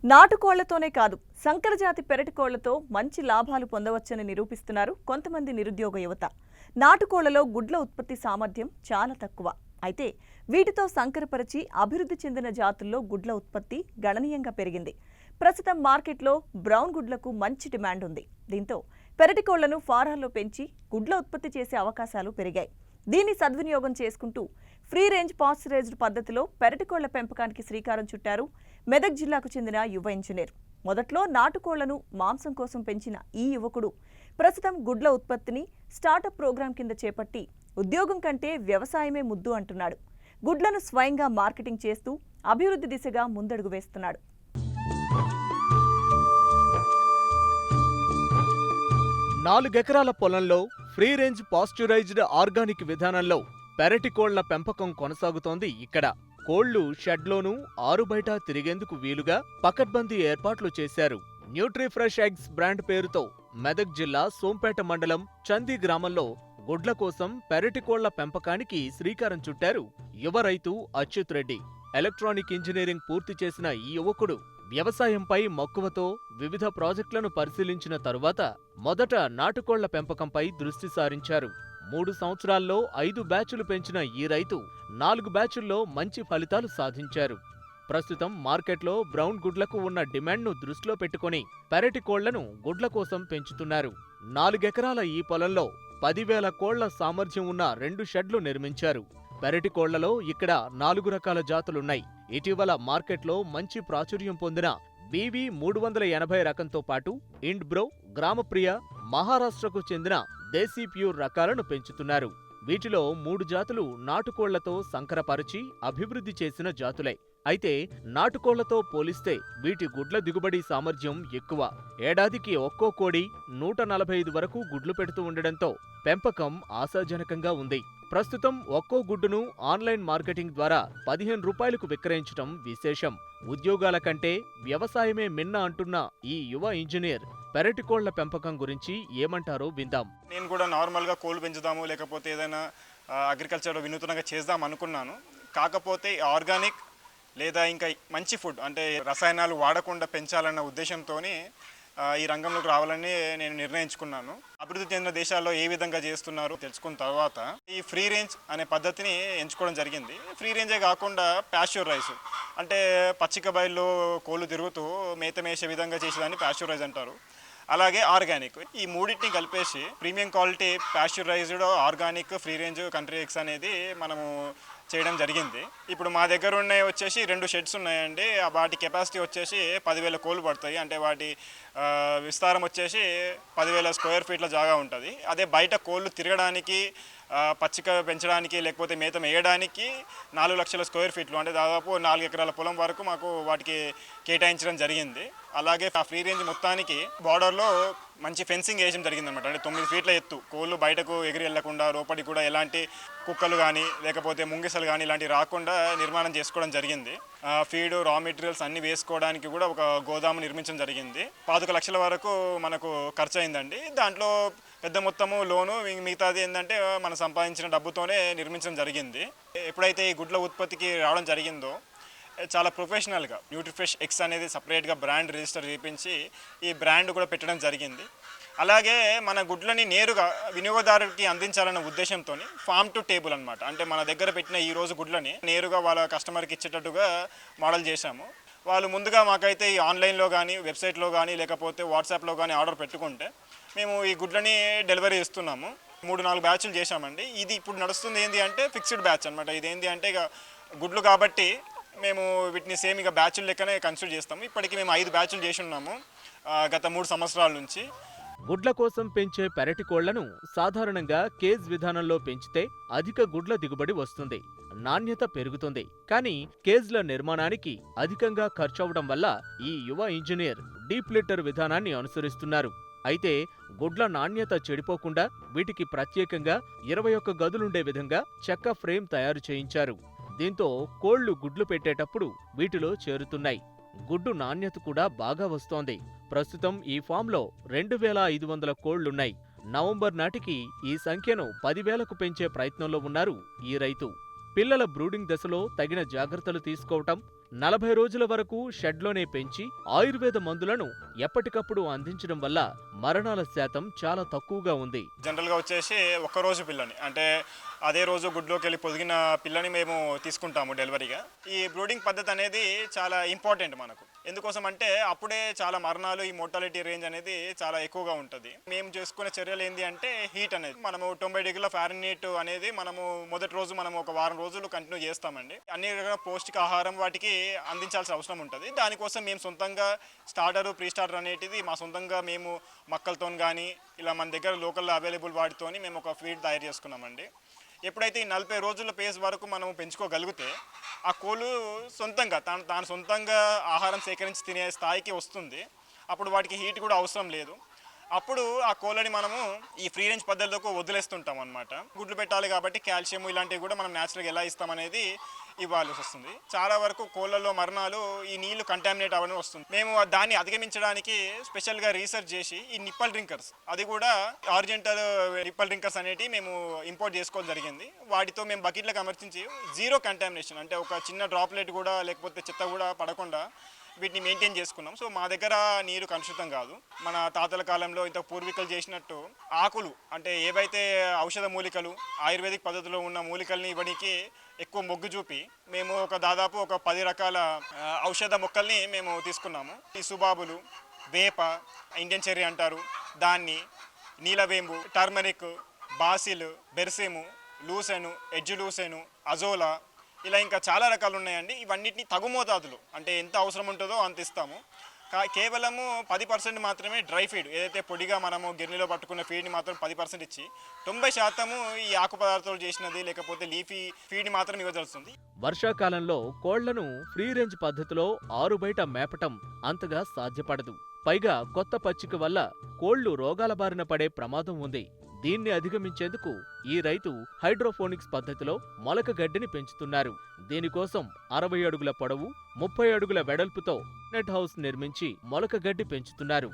నాటుకోళ్లతోనే కాదు సంకరజాతి పెరటి కోళ్లతో మంచి లాభాలు పొందవచ్చని నిరూపిస్తున్నారు కొంతమంది నిరుద్యోగ యువత. నాటుకోళ్లలో గుడ్ల ఉత్పత్తి సామర్థ్యం చాలా తక్కువ. అయితే వీటితో సంకరపరిచి అభివృద్ధి చెందిన జాతుల్లో గుడ్ల ఉత్పత్తి గణనీయంగా పెరిగింది. ప్రస్తుతం మార్కెట్లో బ్రౌన్ గుడ్లకు మంచి డిమాండ్ ఉంది. దీంతో పెరటి కోళ్లను ఫారాల్లో పెంచి గుడ్ల ఉత్పత్తి చేసే అవకాశాలు పెరిగాయి. దీన్ని సద్వినియోగం చేసుకుంటూ ఫ్రీ రేంజ్ పాస్చరైజ్డ్ పద్ధతిలో పెరటి కోళ్ల పెంపకానికి శ్రీకారం చుట్టారు మెదక్ జిల్లాకు చెందిన యువ ఇంజనీర్. మొదట్లో నాటుకోళ్లను మాంసం కోసం పెంచిన ఈ యువకుడు ప్రస్తుతం గుడ్ల ఉత్పత్తిని స్టార్టప్ ప్రోగ్రాం కింద చేపట్టి ఉద్యోగం కంటే వ్యవసాయమే ముద్దు అంటున్నాడు. గుడ్లను స్వయంగా మార్కెటింగ్ చేస్తూ అభివృద్ధి దిశగా ముందడుగు వేస్తున్నాడు. 4 ఎకరాల పొలంలో ఫ్రీ రేంజ్ పాస్చరైజ్డ్ ఆర్గానిక్ విధానంలో పెరటి కోళ్ల పెంపకం కొనసాగుతోంది. ఇక్కడ కోళ్లు షెడ్లోనూ ఆరుబయట తిరిగేందుకు వీలుగా పకడ్బందీ ఏర్పాట్లు చేశారు. న్యూట్రీఫ్రెష్ ఎగ్స్ బ్రాండ్ పేరుతో మెదక్ జిల్లా సోంపేట మండలం చందీ గ్రామంలో గుడ్ల కోసం పెరటి కోళ్ల పెంపకానికి శ్రీకారం చుట్టారు యువ రైతు అచ్యుత్ రెడ్డి. ఎలక్ట్రానిక్ ఇంజనీరింగ్ పూర్తి చేసిన ఈ యువకుడు వ్యవసాయంపై మక్కువతో వివిధ ప్రాజెక్టులను పరిశీలించిన తరువాత మొదట నాటుకోళ్ల పెంపకంపై దృష్టి సారించారు. 3 సంవత్సరాల్లో 5 బ్యాచులు పెంచిన ఈ రైతు 4 బ్యాచుల్లో మంచి ఫలితాలు సాధించారు. ప్రస్తుతం మార్కెట్లో బ్రౌన్ గుడ్లకు ఉన్న డిమాండ్ను దృష్టిలో పెట్టుకుని పెరటి కోళ్లను గుడ్ల కోసం పెంచుతున్నారు. 4 ఎకరాల ఈ పొలంలో 10,000 కోళ్ల సామర్థ్యం ఉన్న 2 షెడ్లు నిర్మించారు. పెరటి కోళ్లలో ఇక్కడ 4 రకాల జాతులున్నాయి. ఇటీవల మార్కెట్లో మంచి ప్రాచుర్యం పొందిన BV 380 రకంతో పాటు ఇండ్బ్రో, గ్రామప్రియ, మహారాష్ట్రకు చెందిన దేశీ ప్యూర్ రకాలను పెంచుతున్నారు. వీటిలో 3 జాతులు నాటుకోళ్లతో సంకరపరిచి అభివృద్ధి చేసిన జాతులే. అయితే నాటుకోళ్లతో పోలిస్తే వీటి గుడ్ల దిగుబడి సామర్థ్యం ఎక్కువ. ఏడాదికి ఒక్కో కోడి 145 వరకు గుడ్లు పెడుతూ ఉండడంతో పెంపకం ఆశాజనకంగా ఉంది. ప్రస్తుతం ఒక్కో గుడ్డును ఆన్లైన్ మార్కెటింగ్ ద్వారా 15 రూపాయలకు విక్రయించడం విశేషం. ఉద్యోగాల కంటే వ్యవసాయమే మిన్న అంటున్న ఈ యువ ఇంజనీర్ పెరటి కోళ్ల పెంపకం గురించి ఏమంటారో విందాం. నేను కూడా నార్మల్గా కోళ్లు పెంచుదాము, లేకపోతే ఏదైనా అగ్రికల్చర్ వినూత్నంగా చేద్దాం అనుకున్నాను. కాకపోతే ఆర్గానిక్ లేదా ఇంకా మంచి ఫుడ్ అంటే రసాయనాలు వాడకుండా పెంచాలన్న ఉద్దేశంతో ఈ రంగంలోకి రావాలని నేను నిర్ణయించుకున్నాను. అభివృద్ధి చెందిన దేశాల్లో ఏ విధంగా చేస్తున్నారు తెలుసుకున్న తర్వాత ఈ ఫ్రీ రేంజ్ అనే పద్ధతిని ఎంచుకోవడం జరిగింది. ఫ్రీ రేంజే కాకుండా ప్యాస్చరైజ్ అంటే పచ్చిక బయల్లో కోళ్ళు తిరుగుతూ మేత మేసే విధంగా చేసేదాన్ని ప్యాస్చరైజ్ అంటారు. అలాగే ఆర్గానిక్, ఈ మూడింటిని కలిపేసి premium quality pasteurised organic free range country eggs అనేది మనము చేయడం జరిగింది. ఇప్పుడు మా దగ్గర ఉన్నాయి వచ్చేసి 2 షెడ్స్ ఉన్నాయండి. వాటి కెపాసిటీ వచ్చేసి 10,000 కోళ్ళు పడతాయి. అంటే వాటి విస్తారం వచ్చేసి 10,000 స్క్వేర్ ఫీట్ల జాగా ఉంటుంది. అదే బయట కోళ్ళు తిరగడానికి, పచ్చిక పెంచడానికి, లేకపోతే మేత వేయడానికి 4 లక్షల స్క్వేర్ ఫీట్లు అంటే దాదాపు 4 ఎకరాల పొలం వరకు మాకు వాటికి కేటాయించడం జరిగింది. అలాగే ఆ ఫ్రీ రేంజ్ మొత్తానికి బార్డర్లో మంచి ఫెన్సింగ్ వేయడం జరిగింది అనమాట. అంటే 9 ఫీట్ల ఎత్తు, కోళ్ళు బయటకు ఎగిరి వెళ్లకుండా లోపలికి కూడా ఎలాంటి కుక్కలు కానీ లేకపోతే ముంగిసలు కానీ ఇలాంటివి రాకుండా నిర్మాణం చేసుకోవడం జరిగింది. ఫీడ్, రా మెటీరియల్స్ అన్ని వేసుకోవడానికి కూడా ఒక గోదాము నిర్మించడం జరిగింది. 25 లక్షల వరకు మనకు ఖర్చు అయిందండి. దాంట్లో పెద్ద మొత్తము లోను, మిగతాది ఏంటంటే మనం సంపాదించిన డబ్బుతోనే నిర్మించడం జరిగింది. ఎప్పుడైతే ఈ గుడ్ల ఉత్పత్తికి రావడం జరిగిందో చాలా ప్రొఫెషనల్గా న్యూట్రీఫ్రెష్ ఎగ్స్ అనేది సపరేట్గా బ్రాండ్ రిజిస్టర్ చేయించి ఈ బ్రాండ్ కూడా పెట్టడం జరిగింది. అలాగే మన గుడ్లని నేరుగా వినియోగదారుడికి అందించాలన్న ఉద్దేశంతో ఫామ్ టు టేబుల్ అనమాట. అంటే మన దగ్గర పెట్టిన ఈ రోజు గుడ్లని నేరుగా వాళ్ళ కస్టమర్కి ఇచ్చేటట్టుగా మోడల్ చేశాము. వాళ్ళు ముందుగా మాకైతే ఈ ఆన్లైన్లో కానీ, వెబ్సైట్లో కానీ, లేకపోతే వాట్సాప్లో కానీ ఆర్డర్ పెట్టుకుంటే మేము ఈ గుడ్లని డెలివరీ ఇస్తున్నాము. 3-4 బ్యాచ్లు చేశామండి. ఇది ఇప్పుడు నడుస్తుంది ఏంటి అంటే ఫిక్స్డ్ బ్యాచ్ అనమాట. ఇది ఏంటి అంటే ఇక గుడ్లు కాబట్టి మేము వీటిని సేమ్ ఇక బ్యాచ్లు లెక్కనే కన్సిడర్ చేస్తాము. ఇప్పటికీ మేము 5 బ్యాచ్లు చేసి ఉన్నాము గత 3 సంవత్సరాల నుంచి. గుడ్ల కోసం పెంచే పెరటి కోళ్లను సాధారణంగా కేజ్ విధానంలో పెంచితే అధిక గుడ్ల దిగుబడి వస్తుంది, నాణ్యత పెరుగుతుంది. కానీ కేజ్ల నిర్మాణానికి అధికంగా ఖర్చవడం వల్ల ఈ యువ ఇంజనీర్ డీప్ లిట్టర్ విధానాన్ని అనుసరిస్తున్నారు. అయితే గుడ్ల నాణ్యత చెడిపోకుండా వీటికి ప్రత్యేకంగా 21 గదులుండే విధంగా చెక్క ఫ్రేమ్ తయారు చేయించారు. దీంతో కోళ్లు గుడ్లు పెట్టేటప్పుడు వీటిలో చేరుతున్నాయి. గుడ్డు నాణ్యత కూడా బాగా వస్తోంది. ప్రస్తుతం ఈ ఫామ్లో 2,500 కోళ్లున్నాయి. నవంబర్ నాటికి ఈ సంఖ్యను 10,000కు పెంచే ప్రయత్నంలో ఉన్నారు ఈ రైతు. పిల్లల బ్రూడింగ్ దశలో తగిన జాగ్రత్తలు తీసుకోవటం, 40 రోజుల వరకు షెడ్లోనే పెంచి ఆయుర్వేద మందులను ఎప్పటికప్పుడు అందించడం వల్ల మరణాల శాతం చాలా తక్కువగా ఉంది. జనరల్గా వచ్చేసి ఒక్కరోజు పిల్లని అంటే అదే రోజు గుడ్లోకి వెళ్ళి పొదిగిన పిల్లని మేము తీసుకుంటాము డెలివరీగా. ఈ బ్రూడింగ్ పద్ధతి అనేది చాలా ఇంపార్టెంట్ మనకు. ఎందుకోసం అంటే అప్పుడే చాలా మరణాలు, ఈ మోర్టాలిటీ రేంజ్ అనేది చాలా ఎక్కువగా ఉంటుంది. మేము చేసుకునే చర్యలు ఏంటి అంటే హీట్ అనేది మనము 90 డిగ్రీల ఫారెన్హీట్ అనేది మనము మొదటి రోజు మనం ఒక వారం రోజులు కంటిన్యూ చేస్తామండి. అన్ని రకాల పౌష్టిక ఆహారం వాటికి అందించాల్సిన అవసరం ఉంటుంది. దానికోసం మేము సొంతంగా స్టార్టర్, ప్రీ స్టార్టర్ అనేటిది మా సొంతంగా మేము మొక్కలతో కానీ ఇలా మన దగ్గర లోకల్లో అవైలబుల్ వాటితోని మేము ఒక ఫీడ్ తయారు చేసుకున్నామండి. ఎప్పుడైతే ఈ 40 రోజుల పేస్ వరకు మనం పెంచుకోగలిగితే ఆ కోళ్ళు సొంతంగా తాను సొంతంగా ఆహారం సేకరించి తినే స్థాయికి వస్తుంది. అప్పుడు వాటికి హీట్ కూడా అవసరం లేదు. అప్పుడు ఆ కోళ్ళని మనము ఈ ఫ్రీ రేంజ్ పద్ధతిలోకి వదిలేస్తుంటాం అనమాట. గుడ్లు పెట్టాలి కాబట్టి కాల్షియం ఇలాంటివి కూడా మనం న్యాచురల్గా ఎలా ఇస్తామనేది ఇవ్వాల్సి వస్తుంది. చాలా వరకు కోళ్ళల్లో మరణాలు ఈ నీళ్లు కంటామినేట్ అవ్వడం వస్తుంది. మేము దాన్ని అధిగమించడానికి స్పెషల్గా రీసెర్చ్ చేసి ఈ నిప్పల్ డ్రింకర్స్, అది కూడా ఆర్జెంటల్ నిప్పల్ డ్రింకర్స్ అనేవి మేము ఇంపోర్ట్ చేసుకోవడం జరిగింది. వాటితో మేము బకెట్లకు అమర్చించి జీరో కంటామినేషన్ అంటే ఒక చిన్న డ్రాప్లెట్ కూడా లేకపోతే చెత్త కూడా పడకుండా వీటిని మెయింటైన్ చేసుకున్నాం. సో మా దగ్గర నీరు కలుషితం కాదు. మన తాతల కాలంలో ఇంత పూర్వీకులు చేసినట్టు ఆకులు అంటే ఏవైతే ఔషధ మూలికలు ఆయుర్వేదిక్ పద్ధతిలో ఉన్న మూలికల్ని ఇవ్వడానికి ఎక్కువ మొగ్గు చూపి మేము దాదాపు ఒక 10 రకాల ఔషధ మొక్కల్ని మేము తీసుకున్నాము. ఈ సుబాబులు, వేప, ఇండియన్ చెర్రీ అంటారు దాన్ని, నీలవేంబు, టర్మరిక్, బాసిల్, బెర్సిము, లూసెను, ఎడ్జు లూసెను, అజోలా, ఇలా ఇంకా చాలా రకాలు ఉన్నాయండి. ఇవన్నిటిని తగు మోతాదులు అంటే ఎంత అవసరం ఉంటుందో అంత ఇస్తాము. కేవలము 10% మాత్రమే డ్రై ఫీడ్, ఏదైతే పొడిగా మనము గిన్నెలో పట్టుకున్న ఫీడ్ని మాత్రం 10% ఇచ్చి 90% ఈ ఆకు పదార్థాలు చేసినది లేకపోతే లీఫీ ఫీడ్ని మాత్రం ఇవ్వదలుస్తుంది. వర్షాకాలంలో కోళ్లను ఫ్రీ రేంజ్ పద్ధతిలో ఆరుబయట మేపటం అంతగా సాధ్యపడదు. పైగా కొత్త పచ్చిక వల్ల కోళ్లు రోగాల బారిన పడే ప్రమాదం ఉంది. దీన్ని అధిగమించేందుకు ఈ రైతు హైడ్రోఫోనిక్స్ పద్ధతిలో మొలక గడ్డిని పెంచుతున్నారు. దీనికోసం 60 అడుగుల పొడవు, 30 అడుగుల వెడల్పుతో నెట్ హౌస్ నిర్మించి మొలక గడ్డి పెంచుతున్నారు.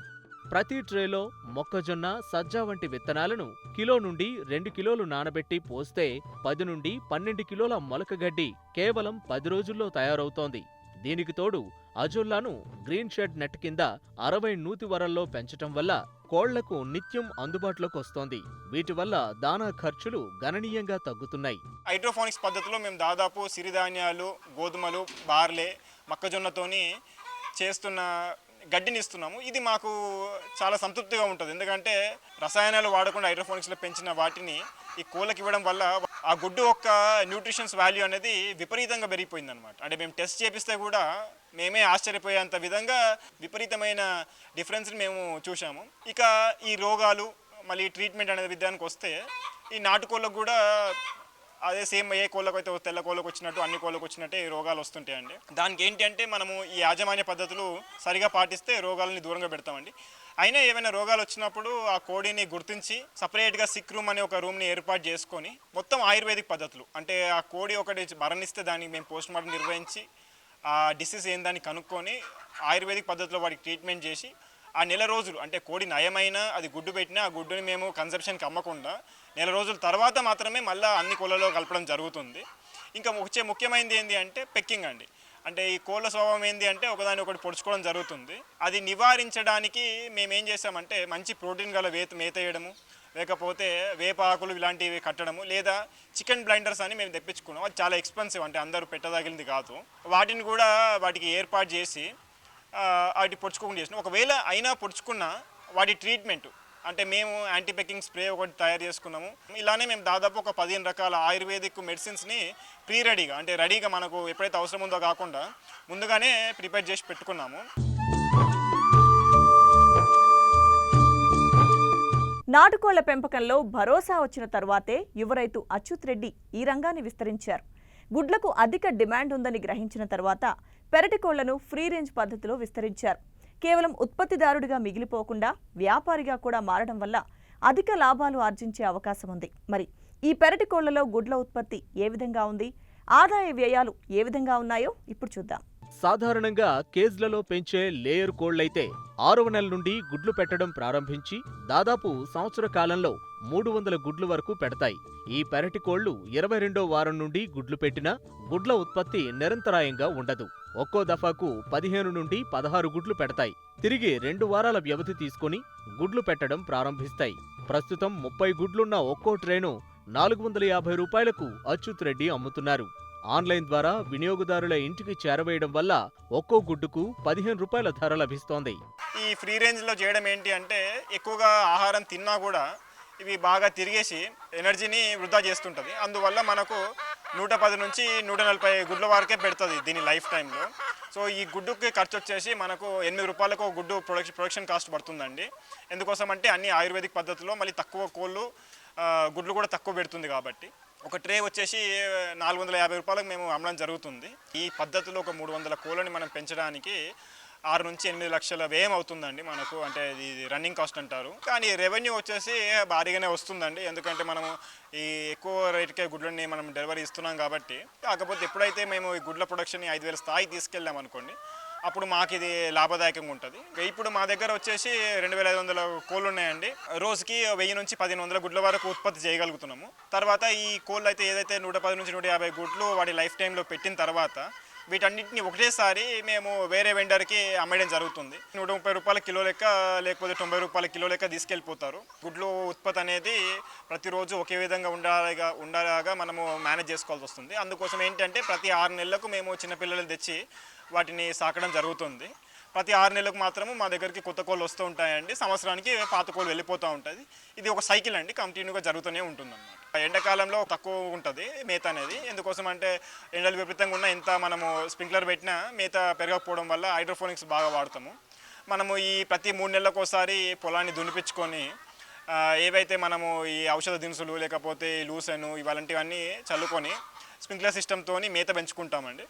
ప్రతి ట్రేలో మొక్కజొన్న, సజ్జ వంటి విత్తనాలను కిలో నుండి 2 కిలోలు నానబెట్టి పోస్తే 10 నుండి 12 కిలోల మొలక గడ్డి కేవలం 10 రోజుల్లో తయారవుతోంది. దీనికి తోడు అజొల్లాను గ్రీన్ షెడ్ నెట్ కింద 60 నూతి వరల్లో పెంచటం వల్ల కోళ్లకు నిత్యం అందుబాటులోకి వస్తోంది. వీటి వల్ల దానా ఖర్చులు గణనీయంగా తగ్గుతున్నాయి. హైడ్రోఫోనిక్స్ పద్ధతిలో మేము దాదాపు సిరిధాన్యాలు, గోధుమలు, బార్లే, మొక్కజొన్నతోని చేస్తున్న గడ్డిని ఇస్తున్నాము. ఇది మాకు చాలా సంతృప్తిగా ఉంటుంది. ఎందుకంటే రసాయనాలు వాడకుండా హైడ్రోఫోనిక్స్లో పెంచిన వాటిని ఈ కోళ్ళకి ఇవ్వడం వల్ల ఆ గుడ్డు యొక్క న్యూట్రిషన్స్ వాల్యూ అనేది విపరీతంగా పెరిగిపోయింది అనమాట. అంటే మేము టెస్ట్ చేపిస్తే కూడా మేమే ఆశ్చర్యపోయేంత విధంగా విపరీతమైన డిఫరెన్స్ని మేము చూసాము. ఇక ఈ రోగాలు మళ్ళీ ట్రీట్మెంట్ అనే విధానానికి వస్తే ఈ నాటుకోళ్ళకు కూడా అదే సేమ్ ఏ కోళ్ళకు అయితే తెల్ల కోళ్ళకు వచ్చినట్టు అన్ని కోళ్ళకు వచ్చినట్టే రోగాలు వస్తుంటాయండి. దానికి ఏంటి అంటే మనము ఈ యాజమాన్య పద్ధతులు సరిగా పాటిస్తే రోగాలని దూరంగా పెడతామండి. అయినా ఏమైనా రోగాలు వచ్చినప్పుడు ఆ కోడిని గుర్తించి సపరేట్గా సిక్ రూమ్ అనే ఒక రూమ్ని ఏర్పాటు చేసుకొని మొత్తం ఆయుర్వేదిక్ పద్ధతులు అంటే ఆ కోడి ఒకటి మరణిస్తే దానికి మేము పోస్ట్ మార్టం నిర్వహించి ఆ డిసీజ్ ఏందని కనుక్కొని ఆయుర్వేదిక్ పద్ధతిలో వాడికి ట్రీట్మెంట్ చేసి ఆ నెల రోజులు అంటే కోడి నయమైనా అది గుడ్డు పెట్టినా ఆ గుడ్డుని మేము కన్సెప్షన్కి అమ్మకుండా నెల రోజుల తర్వాత మాత్రమే మళ్ళీ అన్ని కోళ్ళలో కలపడం జరుగుతుంది. ఇంకా వచ్చే ముఖ్యమైనది ఏంటి అంటే పెక్కింగ్ అండి. అంటే ఈ కోళ్ళ స్వభావం ఏంటి అంటే ఒకదాని ఒకటి పొడుచుకోవడం జరుగుతుంది. అది నివారించడానికి మేము ఏం చేసామంటే మంచి ప్రోటీన్ గల మేత వేయడము, లేకపోతే వేప ఆకులు ఇలాంటివి కట్టడము, లేదా చికెన్ బ్లైండర్స్ అని మేము తెప్పించుకున్నాం. అది చాలా ఎక్స్పెన్సివ్, అంటే అందరూ పెట్టదగినది కాదు. వాటిని కూడా వాటికి ఏర్పాటు చేసి వాటి పొడుచుకోకుండా చేసినాం. ఒకవేళ అయినా పొడుచుకున్న వాటి ట్రీట్మెంట్ అంటే మేము యాంటీ పెక్కింగ్ స్ప్రే ఒకటి తయారు చేసుకున్నాము. ఇలానే మేము దాదాపు ఒక 15 రకాల ఆయుర్వేదిక్ మెడిసిన్స్ని ప్రీ రెడీగా అంటే రెడీగా మనకు ఎప్పుడైతే అవసరం ఉందో కాకుండా ముందుగానే ప్రిపేర్ చేసి పెట్టుకున్నాము. నాటుకోళ్ల పెంపకంలో భరోసా వచ్చిన తర్వాతే యువ రైతు అచ్యుత్ రెడ్డి ఈ రంగాన్ని విస్తరించారు. గుడ్లకు అధిక డిమాండ్ ఉందని గ్రహించిన తర్వాత పెరటి కోళ్లను ఫ్రీ రేంజ్ పద్ధతిలో విస్తరించారు. కేవలం ఉత్పత్తిదారుడిగా మిగిలిపోకుండా వ్యాపారిగా కూడా మారడం వల్ల అధిక లాభాలు ఆర్జించే అవకాశం ఉంది. మరి ఈ పెరటి కోళ్లలో గుడ్ల ఉత్పత్తి ఏ విధంగా ఉంది, ఆదాయ వ్యయాలు ఏ విధంగా ఉన్నాయో ఇప్పుడు చూద్దాం. సాధారణంగా కేజ్లలో పెంచే లేయర్ కోళ్లైతే 6వ నెల నుండి గుడ్లు పెట్టడం ప్రారంభించి దాదాపు సంవత్సర కాలంలో 300 గుడ్లు వరకు పెడతాయి. ఈ పెరటి కోళ్లు 22వ వారం నుండి గుడ్లు పెట్టినా గుడ్ల ఉత్పత్తి నిరంతరాయంగా ఉండదు. ఒక్కో దఫాకు 15 నుండి 16 గుడ్లు పెడతాయి. తిరిగి 2 వారాల వ్యవధి తీసుకుని గుడ్లు పెట్టడం ప్రారంభిస్తాయి. ప్రస్తుతం 30 గుడ్లున్న ఒక్కో ట్రేను 450 రూపాయలకు అచ్యుత్ రెడ్డి అమ్ముతున్నారు. ఆన్లైన్ ద్వారా వినియోగదారుల ఇంటికి చేరవేయడం వల్ల ఒక్కో గుడ్డుకు 15 రూపాయల ధర లభిస్తోంది. ఈ ఫ్రీ రేంజ్లో చేయడం ఏంటి అంటే ఎక్కువగా ఆహారం తిన్నా కూడా ఇవి బాగా తిరిగేసి ఎనర్జీని వృధా చేస్తుంటుంది. అందువల్ల మనకు 110 నుంచి 140 గుడ్ల వరకే పెడుతుంది దీని లైఫ్ టైంలో. సో ఈ గుడ్డుకి ఖర్చు వచ్చేసి మనకు 8 రూపాయలకు గుడ్డు ప్రొడక్షన్ కాస్ట్ పడుతుందండి. ఎందుకోసం అంటే అన్ని ఆయుర్వేదిక్ పద్ధతిలో మళ్ళీ తక్కువ కోళ్ళు గుడ్లు కూడా తక్కువ పెడుతుంది కాబట్టి ఒక ట్రే వచ్చేసి 450 రూపాయలకు మేము అమ్మడం జరుగుతుంది. ఈ పద్ధతిలో ఒక 300 కోళ్ళని మనం పెంచడానికి 6 నుంచి 8 లక్షల వ్యయం అవుతుందండి మనకు. అంటే ఇది రన్నింగ్ కాస్ట్ అంటారు. కానీ రెవెన్యూ వచ్చేసి భారీగానే వస్తుందండి. ఎందుకంటే మనము ఈ ఎక్కువ రేటుకే గుడ్లని మనం డెలివరీ ఇస్తున్నాం కాబట్టి. కాకపోతే ఎప్పుడైతే మేము ఈ గుడ్ల ప్రొడక్షన్ని 5000 స్థాయి తీసుకెళ్ళాం అనుకోండి, అప్పుడు మాకు ఇది లాభదాయకంగా ఉంటుంది. ఇప్పుడు మా దగ్గర వచ్చేసి 2500 కోళ్ళు ఉన్నాయండి. రోజుకి 1000 నుంచి 1500 గుడ్ల వరకు ఉత్పత్తి చేయగలుగుతున్నాము. తర్వాత ఈ కోళ్ళు అయితే ఏదైతే 110 నుంచి 150 గుడ్లు వాటి లైఫ్ టైంలో పెట్టిన తర్వాత వీటన్నిటిని ఒకటేసారి మేము వేరే వెండర్కి అమ్మడం జరుగుతుంది. 130 రూపాయల కిలో లెక్క లేకపోతే 90 రూపాయల కిలో లెక్క తీసుకెళ్ళిపోతారు. గుడ్లు ఉత్పత్తి అనేది ప్రతిరోజు ఒకే విధంగా ఉండేలాగా మనము మేనేజ్ చేసుకోవాల్సి వస్తుంది. అందుకోసం ఏంటంటే ప్రతి 6 నెలలకు మేము చిన్నపిల్లలు తెచ్చి వాటిని సాకడం జరుగుతుంది. ప్రతి 6 నెలలకు మాత్రము మా దగ్గరికి కొత్త కోళ్ళు వస్తూ ఉంటాయండి. సంవత్సరానికి పాత కోళ్ళు వెళ్ళిపోతూ ఉంటుంది. ఇది ఒక సైకిల్ అండి, కంటిన్యూగా జరుగుతూనే ఉంటుంది అన్నమాట. ఎండాకాలంలో తక్కువ ఉంటుంది మేత అనేది. ఎందుకోసం అంటే ఎండలు విపరీతంగా ఉన్న ఎంత మనము స్ప్రింక్లర్ పెట్టినా మేత పెరగకపోవడం వల్ల హైడ్రోఫోనిక్స్ బాగా వాడతాము. మనము ఈ ప్రతి 3 నెలలకు ఒకసారి పొలాన్ని దున్నిపించుకొని ఏవైతే మనము ఈ ఔషధ దినుసులు లేకపోతే లూసెను ఇలాంటివన్నీ చల్లుకొని స్ప్రింక్లర్ సిస్టమ్తో మేత పెంచుకుంటామండి.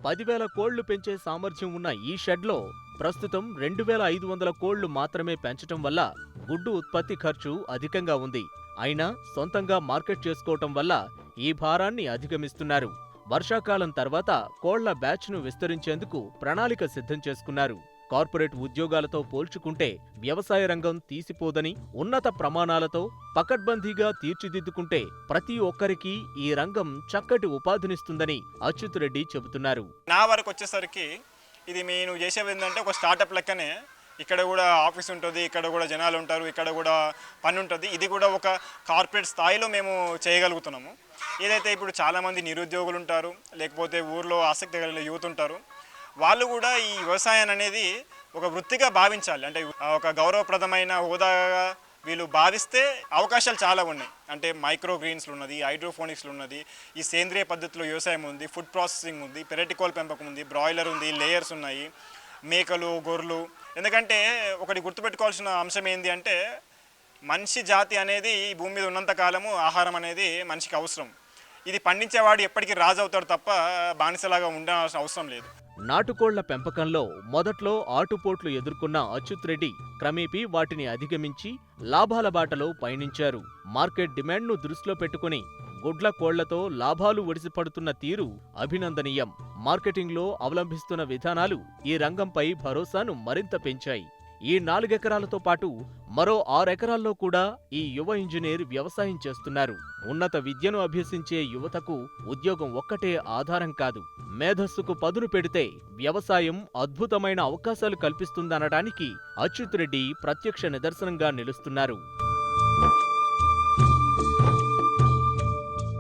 10,000 కోళ్లు పెంచే సామర్థ్యం ఉన్న ఈ షెడ్లో ప్రస్తుతం 2500 కోళ్లు మాత్రమే పెంచటం వల్ల గుడ్డు ఉత్పత్తి ఖర్చు అధికంగా ఉంది. అయినా సొంతంగా మార్కెట్ చేసుకోవటం వల్ల ఈ భారాన్ని అధిగమిస్తున్నారు. వర్షాకాలం తర్వాత కోళ్ల బ్యాచ్ను విస్తరించేందుకు ప్రణాళిక సిద్ధం చేసుకున్నారు. కార్పొరేట్ ఉద్యోగాలతో పోల్చుకుంటే వ్యవసాయ రంగం తీసిపోదని, ఉన్నత ప్రమాణాలతో పకడ్బందీగా తీర్చిదిద్దుకుంటే ప్రతి ఒక్కరికి ఈ రంగం చక్కటి ఉపాధినిస్తుందని అచ్యుత్ రెడ్డి చెబుతున్నారు. నా వరకు వచ్చేసరికి ఇది నేను చేసేది ఏంటంటే ఒక స్టార్టప్ లెక్కనే. ఇక్కడ కూడా ఆఫీస్ ఉంటుంది, ఇక్కడ కూడా జనాలు ఉంటారు, ఇక్కడ కూడా పని ఉంటుంది. ఇది కూడా ఒక కార్పొరేట్ స్థాయిలో మేము చేయగలుగుతున్నాము. ఏదైతే ఇప్పుడు చాలామంది నిరుద్యోగులు ఉంటారు, లేకపోతే ఊర్లో ఆసక్తి కలిగిన యూత్ ఉంటారు, వాళ్ళు కూడా ఈ వ్యవసాయాన్ని అనేది ఒక వృత్తిగా భావించాలి. అంటే ఒక గౌరవప్రదమైన హోదాగా వీళ్ళు భావిస్తే అవకాశాలు చాలా ఉన్నాయి. అంటే మైక్రో గ్రీన్స్లు ఉన్నది, హైడ్రోఫోనిక్స్లు ఉన్నది, ఈ సేంద్రియ పద్ధతిలో వ్యవసాయం ఉంది, ఫుడ్ ప్రాసెసింగ్ ఉంది, పెరటికోల్ పెంపకం ఉంది, బ్రాయిలర్ ఉంది, లేయర్స్ ఉన్నాయి, మేకలు, గొర్రెలు. ఎందుకంటే ఒకటి గుర్తుపెట్టుకోవాల్సిన అంశం ఏంటి అంటే మనిషి జాతి అనేది ఈ భూమి మీద ఉన్నంత కాలము ఆహారం అనేది మనిషికి అవసరం. ఇది పండించేవాడు ఎప్పటికీ రాజు అవుతాడు తప్ప బానిసలాగా ఉండాల్సిన అవసరం లేదు. నాటుకోళ్ల పెంపకంలో మొదట్లో ఆటుపోట్లు ఎదుర్కొన్న అచ్యుత్ రెడ్డి క్రమేపీ వాటిని అధిగమించి లాభాల బాటలో పయనించారు. మార్కెట్ డిమాండ్ను దృష్టిలో పెట్టుకుని గుడ్ల కోళ్లతో లాభాలు ఒడిసిపడుతున్న తీరు అభినందనీయం. మార్కెటింగ్లో అవలంబిస్తున్న విధానాలు ఈ రంగంపై భరోసాను మరింత పెంచాయి. ఈ 4 ఎకరాలతో పాటు మరో 6 ఎకరాల్లో కూడా ఈ యువ ఇంజనీర్ వ్యవసాయం చేస్తున్నారు. ఉన్నత విద్యను అభ్యసించే యువతకు ఉద్యోగం ఒక్కటే ఆధారం కాదు. మేధస్సుకు పదును పెడితే వ్యవసాయం అద్భుతమైన అవకాశాలు కల్పిస్తుందనడానికి అచ్యుత్ రెడ్డి ప్రత్యక్ష నిదర్శనంగా నిలుస్తున్నారు.